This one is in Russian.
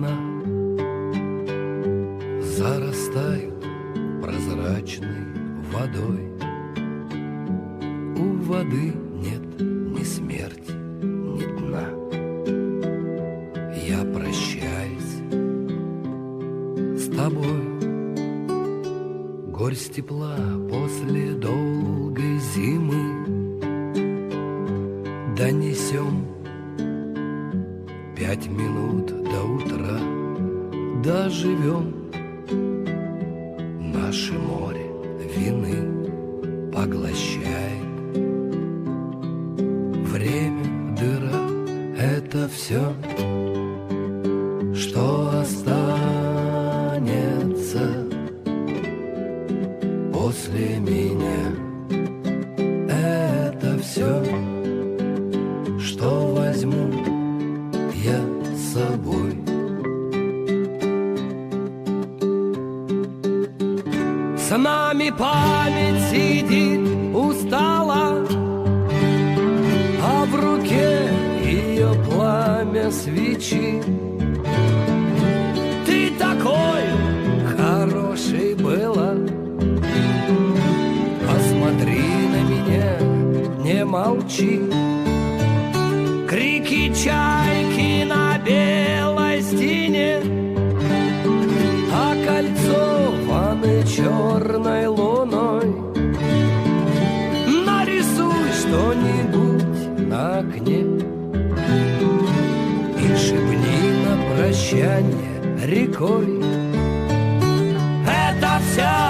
окна зарастают прозрачной водой. У воды нет ни смерти, ни дна. Я прощаюсь с тобой. Горсть тепла после долгой зимы донесем 5 минут до утра. Доживем, наше море вины поглощает. Время, дыра — это все, что останется после меня. Это все, что возьму я с собой. С нами память сидит устала, а в руке ее пламя свечи. Ты такой хороший была, посмотри на меня, не молчи. Крики чайки на белой стене, а кольцованы черной луной. Нарисуй что-нибудь на окне и шепни на прощание рекой: это вся